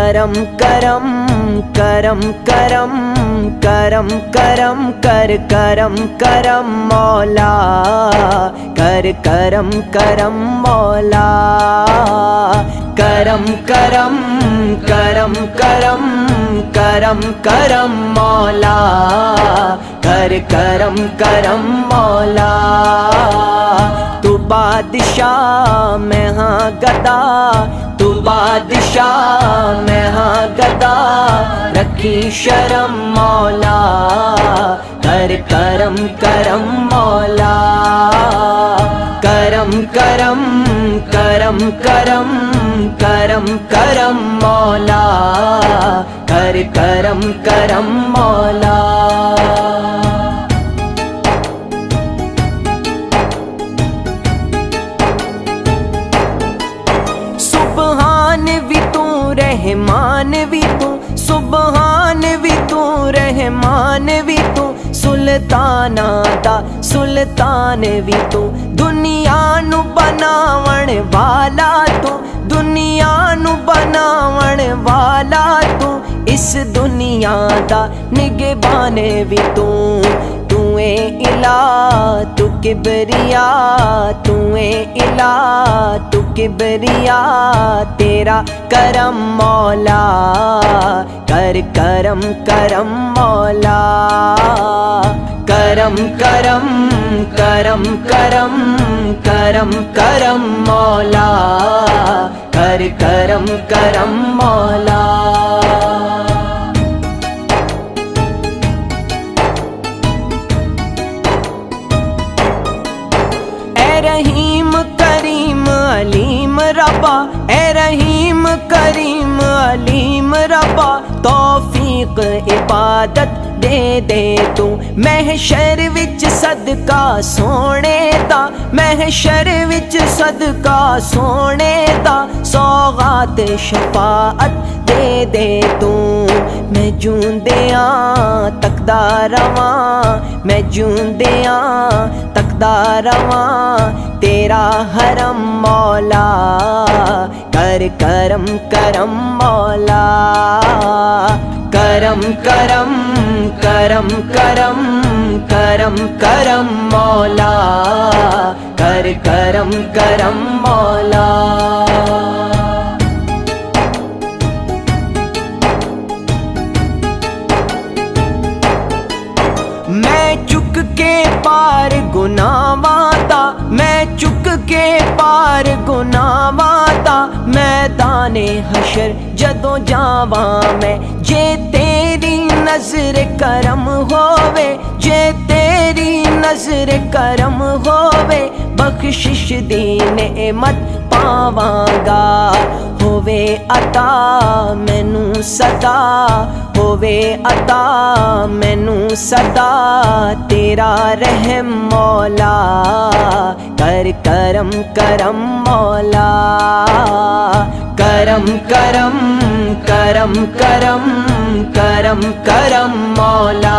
کرم کرم کرم کرم کرم کرم کر کرم کرم مولا کر کرم کرم مولا کرم کرم کرم کرم کرم کرم مولا کر کرم کرم مولا تو بادشاہ میں ہاں گدا تو بادشاہ میں ہاں گدا رکھی شرم مولا کر کرم کرم مولا کرم کرم کرم کرم کرم کرم مولا کر کرم کرم مولا سبحان بھی تو رحمان بھی تو سبحان بھی تو رحمان بھی تو سلطان دا سلطان بھی تو دنیا نو بناون والا تو دنیا نو بناون والا تو اس دنیا دا نگہبان بھی تو اے الہ تو کبریا تو اے الہ تو کبریا تیرا کرم مولا کر کرم کرم مولا کرم کرم کرم کرم کرم کرم مولا کر کرم کرم مولا رحیم کریم علیم ربا اے رحیم کریم علیم ربا توفیق عبادت دے دے تو محشر وچ صدقہ سونے دا محشر وچ صدقہ سونے دا سوغات شفاعت دے دے تو میں جوندیاں تکدا رواں میں جوندیاں تکدا رواں تیرا حرم مولا کر کرم کرم مولا کرم کرم کرم کرم کرم کرم مولا کر کرم کرم مولا میں چک کے پار گناہاں دا میں چک کے پار گناہاں دا میدان حشر جدوں جاواں میں جے تیری نظر کرم ہووے جے تیری نظر کرم ہووے بخشش دی نعمت پاواں گا ہووے عطا مینوں صدا ہووے عطا مینوں صدا تیرا رحم مولا کر کرم کرم مولا کرم کرم کرم کرم کرم کرم مولا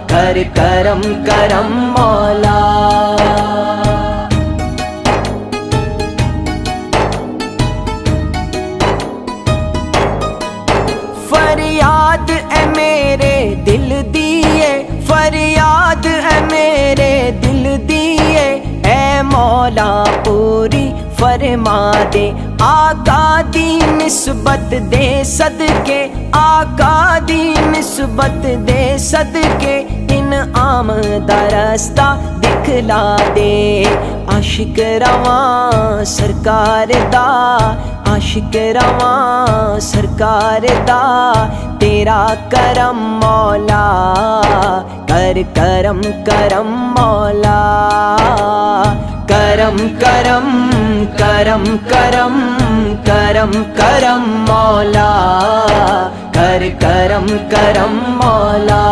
کر کرم کرم مولا فریاد اے میرے دل دیے فریاد اے میرے دل دیے اے مولا پوری فرما دے آقا دی نسبت دے صدقے آقا دی نسبت دے صدقے انعام دا رستہ دکھلا دے عاشق رواں سرکار دا عاشق رواں سرکار دا تیرا کرم مولا کر کرم کرم مولا کرم کرم کرم کرم کرم کرم مولا کر کرم کرم مولا